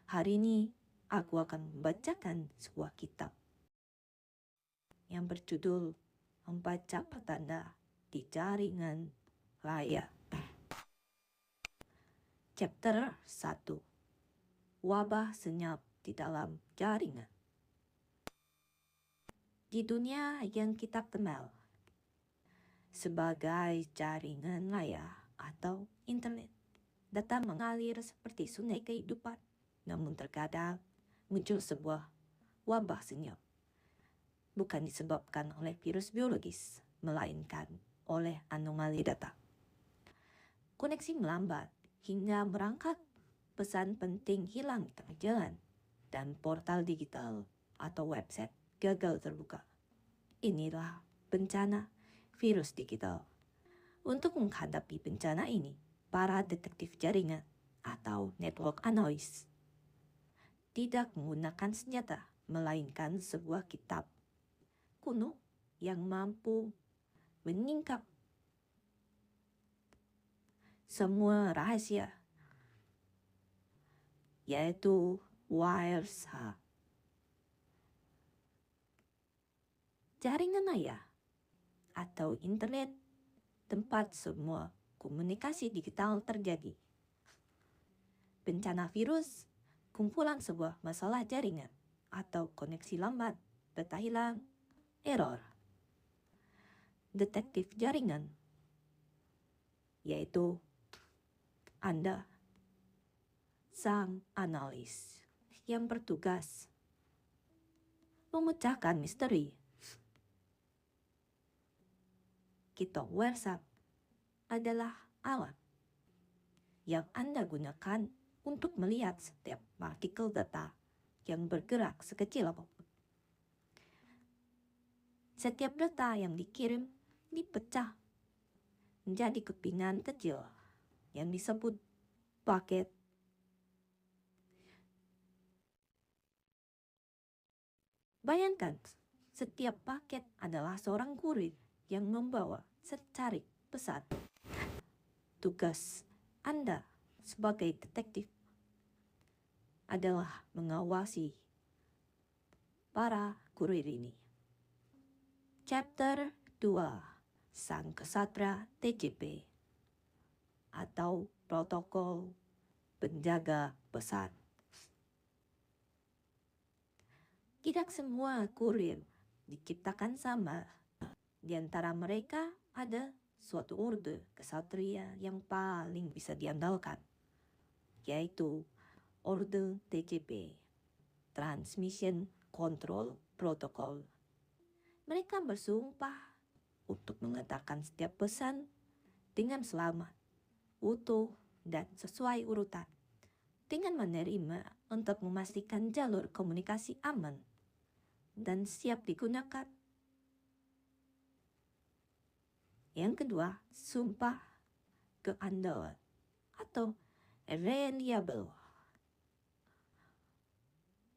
Hari ini aku akan membacakan sebuah kitab yang berjudul Membaca Pertanda di Jaringan Raya. Chapter 1. Wabah senyap di dalam jaringan. Di dunia yang kita kenal sebagai jaringan raya atau internet, data mengalir seperti sungai kehidupan. Namun terkadang muncul sebuah wabah senyap. Bukan disebabkan oleh virus biologis, melainkan oleh anomali data. Koneksi melambat hingga merangkak, pesan penting hilang di tengah jalan, dan portal digital atau website gagal terbuka. Inilah bencana virus digital. Untuk menghadapi bencana ini, para detektif jaringan atau network analyst tidak menggunakan senjata, melainkan sebuah kitab kuno yang mampu menyingkap semua rahasia, yaitu Wireshark. Jaringan raya atau internet, tempat semua komunikasi digital terjadi. Bencana virus, kumpulan sebuah masalah jaringan atau koneksi lambat, data hilang, error. Detektif jaringan, yaitu Anda, sang analis yang bertugas memecahkan misteri. Kitab Wireshark adalah alat yang Anda gunakan untuk melihat setiap partikel data yang bergerak sekecil apapun. Setiap data yang dikirim dipecah menjadi kepingan kecil yang disebut paket. Bayangkan, setiap paket adalah seorang kurir yang membawa secari pesan. Tugas Anda sebagai detektif adalah mengawasi para kurir ini. Chapter 2. Sang Kesatria TCP atau Protokol Penjaga Pesan. Tidak semua kurir diciptakan sama. Di antara mereka ada suatu orde kesatria yang paling bisa diandalkan, yaitu orde TCP, Transmission Control Protocol. Mereka bersumpah untuk mengatakan setiap pesan dengan selamat, utuh, dan sesuai urutan, dengan menerima untuk memastikan jalur komunikasi aman dan siap digunakan. Yang kedua, sumpah keandalan atau reliable.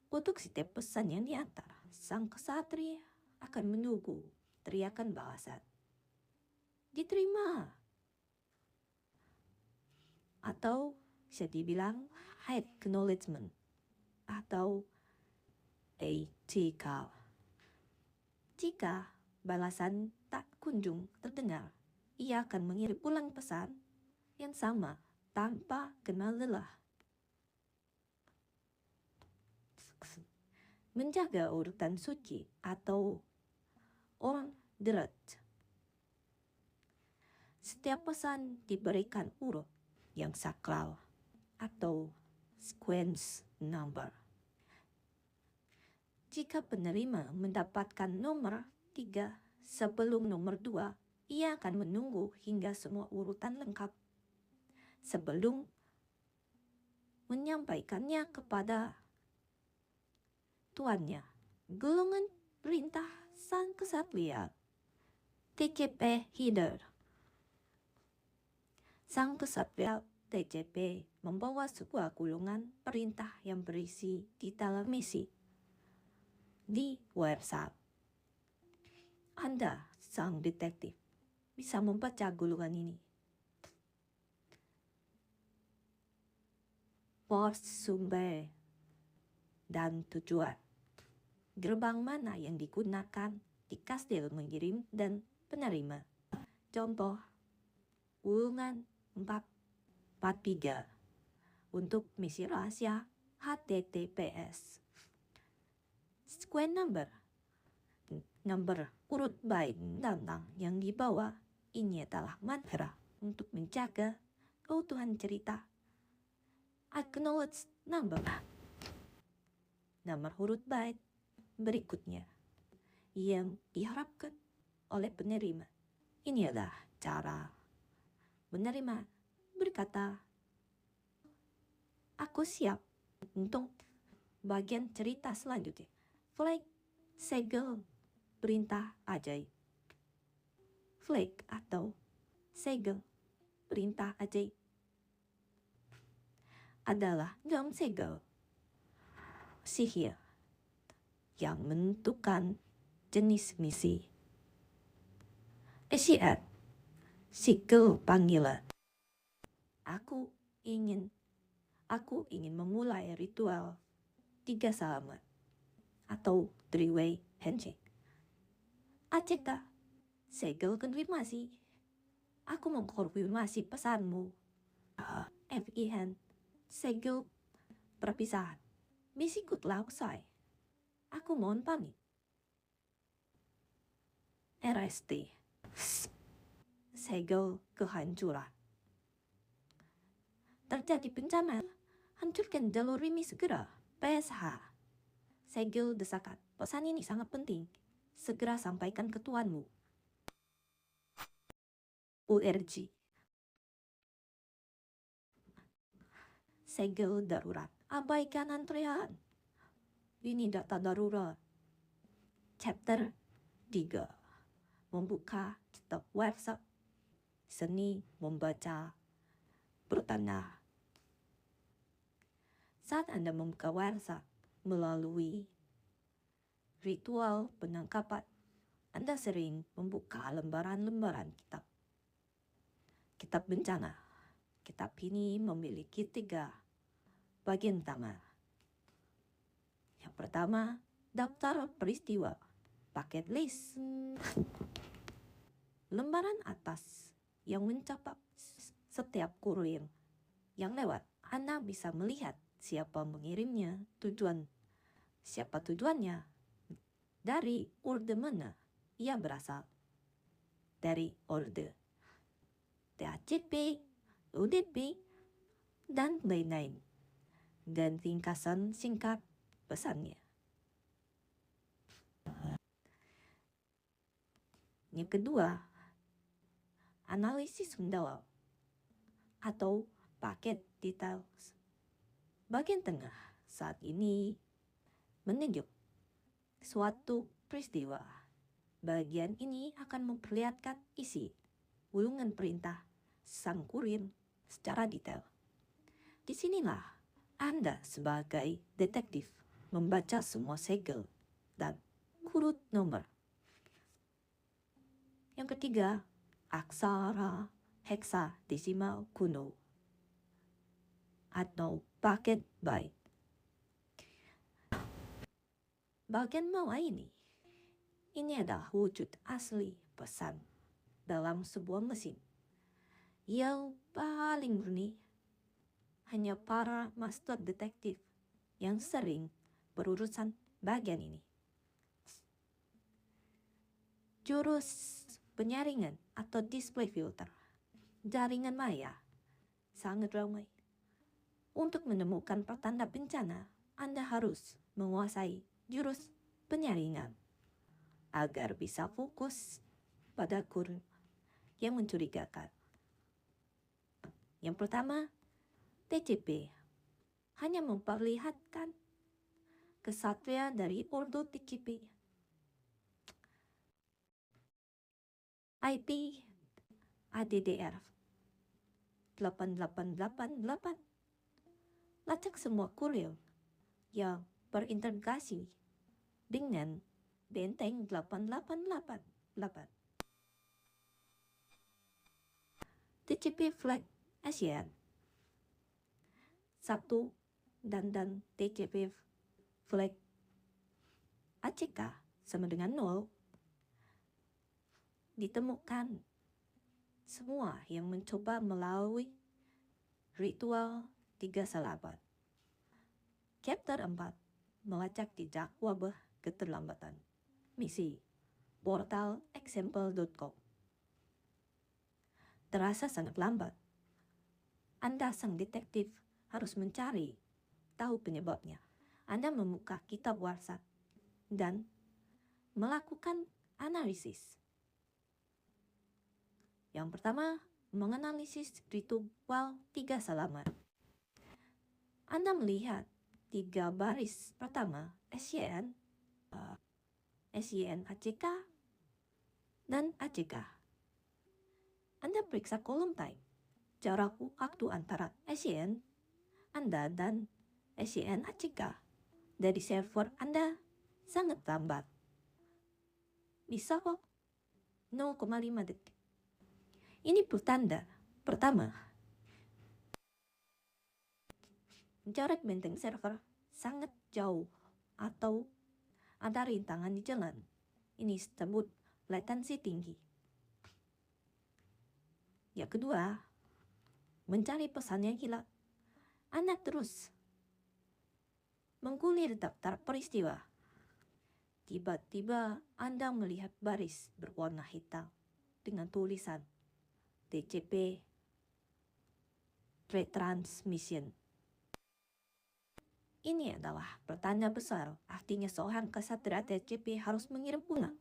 Untuk setiap pesan yang diantar, sang kesatria akan menunggu teriakan balasan. Diterima. Atau bisa dibilang acknowledgement atau ATK. Jika balasan tak kunjung terdengar, ia akan mengirim ulang pesan yang sama tanpa kenal lelah. Menjaga urutan suci atau on the road. Setiap pesan diberikan urut yang sakral atau sequence number. Jika penerima mendapatkan nomor 3 sebelum nomor 2, ia akan menunggu hingga semua urutan lengkap sebelum menyampaikannya kepada tuannya. Golongan perintah sang kesatria TCP header. Sang kesatria TCP membawa sebuah gulungan perintah yang berisi di dalam misi di Wireshark. Anda, sang detektif, bisa membaca gulungan ini. Pos sumber dan tujuan. Gerbang mana yang digunakan di kastil mengirim dan penerima. Contoh, ulangan 443 untuk misi rahasia HTTPS. Sequence number urut byte datang yang dibawa ini adalah mantra untuk menjaga keutuhan cerita. Acknowledge number urut byte berikutnya yang diharapkan oleh penerima. Ini adalah cara menerima berkata, aku siap untuk bagian cerita selanjutnya. Flag, segel, perintah ajaib. Flag atau segel, perintah ajaib adalah jam segel sihir yang menentukan jenis misi. Isyarat, sikel panggilan. Aku ingin memulai ritual 3 selamat atau 3-way handshake. ACK, segel konfirmasi. Aku mengkonfirmasi pesanmu. FIN, segel perpisahan. Misiku telah usai. Aku mohon pamit. RST, segel kehancuran. Terjadi bencana, hancurkan jalur ini segera. PSH, segel desakan. Pesan ini sangat penting. Segera sampaikan ke tuanmu. URG, segel darurat. Abaikan antrean. Ini data darurat. Chapter 3, membuka stop website. Seni membaca bertanda. Saat Anda membuka website melalui ritual penangkapan, Anda sering membuka lembaran-lembaran kitab. Kitab bencana. Kitab ini memiliki 3 bagian utama. Yang pertama, daftar peristiwa, paket list. Lembaran atas yang mencakup setiap kurir yang lewat. Anda bisa melihat siapa mengirimnya, siapa tujuannya, dari orde mana ia berasal. Dari orde DHCP, UDP, dan lain-lain. Dan ringkasan singkat pesannya. Yang kedua, analisis mendalam atau paket details. Bagian tengah saat ini menunjuk suatu peristiwa. Bagian ini akan memperlihatkan isi ulungan perintah sang kurir secara detail. Disinilah Anda sebagai detektif membaca semua segel dan urut nomor. Yang ketiga, aksara heksadesimal kuno atau paket byte. Bagian bawah ini adalah wujud asli pesan dalam sebuah mesin. Yang paling murni hanya para master detektif yang sering berurusan bagian ini. Jurus penyaringan atau display filter. Jaringan maya sangat ramai. Untuk menemukan pertanda bencana, Anda harus menguasai jurus penyaringan agar bisa fokus pada kurir yang mencurigakan. Yang pertama, TCP hanya memperlihatkan kesatria dari ordo TCP. IP ADDR 8888. Lacak semua kurir yang berintegrasi dengan benteng 8888. TCP flag ASEAN 1 dan TCP flag ACK sama dengan 0, ditemukan semua yang mencoba melalui ritual 3 salabat. Chapter 4, melacak jejak wabah keterlambatan. Misi portal example.com. Terasa sangat lambat. Anda sang detektif harus mencari tahu penyebabnya. Anda membuka kitab WhatsApp dan melakukan analisis. Yang pertama, menganalisis ritual 3 salamat. Anda melihat 3 baris pertama SYN, ACK, dan ACK. Anda periksa kolom time. Jarak waktu antara SYN Anda dan SYN ACK dari server Anda sangat lambat. Bisa kok 0,5 detik. Ini pertanda pertama. Jarak benteng server sangat jauh atau ada rintangan di jalan. Ini disebut latensi tinggi. Yang kedua, mencari pesan yang hilang. Anda terus menggulir daftar peristiwa. Tiba-tiba Anda melihat baris berwarna hitam dengan tulisan TCP retransmission. Ini adalah pertanda besar, artinya seorang kesatria TCP harus mengirim ulang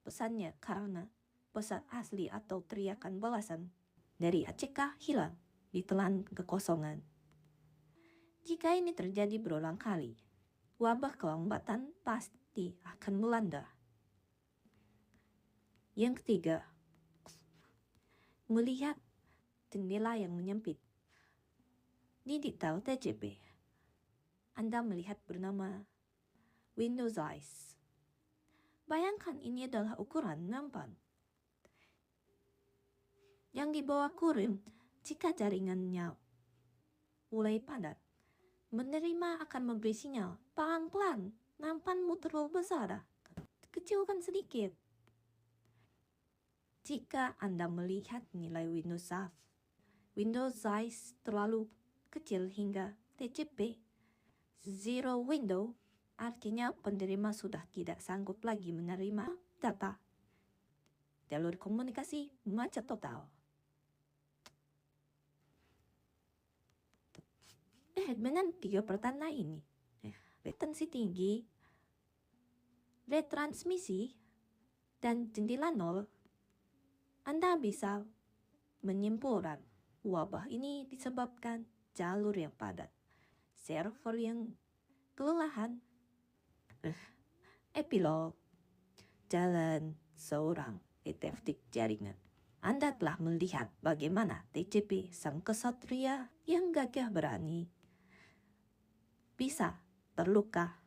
pesannya karena pesan asli atau teriakan balasan dari ACK hilang ditelan kekosongan. Jika ini terjadi berulang kali, wabah kelambatan pasti akan melanda. Yang ketiga, melihat jendela yang menyempit. Di detail TCP, Anda melihat bernama Windows Eyes. Bayangkan ini adalah ukuran nampan yang dibawa kurun jika jaringannya mulai padat. Menerima akan memberi sinyal pelan-pelan, nampanmu terlalu besar, kecilkan sedikit. Jika Anda melihat nilai Windows size terlalu kecil hingga TCP zero window, artinya penerima sudah tidak sanggup lagi menerima data. Jalur komunikasi macet total. Dengan 3 pertanda ini, latensi tinggi, retransmisi, dan jendela 0, Anda bisa menyimpulkan wabah ini disebabkan jalur yang padat, server yang kelelahan. Epilog, jalan seorang detektif jaringan. Anda telah melihat bagaimana TCP sang kesatria yang gagah berani bisa terluka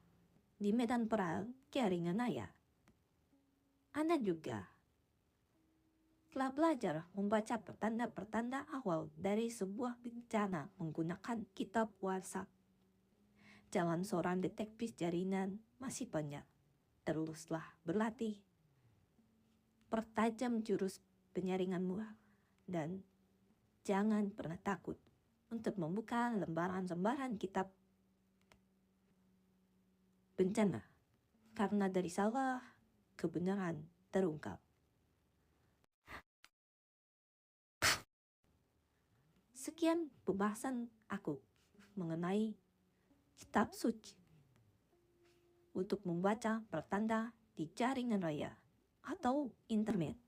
di medan perang jaringan Anda. Anda juga telah belajar membaca pertanda-pertanda awal dari sebuah bencana menggunakan kitab WhatsApp. Jalan seorang detektif jaringan masih banyak. Teruslah berlatih. Pertajam jurus penyaringanmu dan jangan pernah takut untuk membuka lembaran-lembaran kitab bencana, karena dari salah kebenaran terungkap. Sekian pembahasan aku mengenai kitab suci untuk membaca pertanda di jaringan raya atau internet.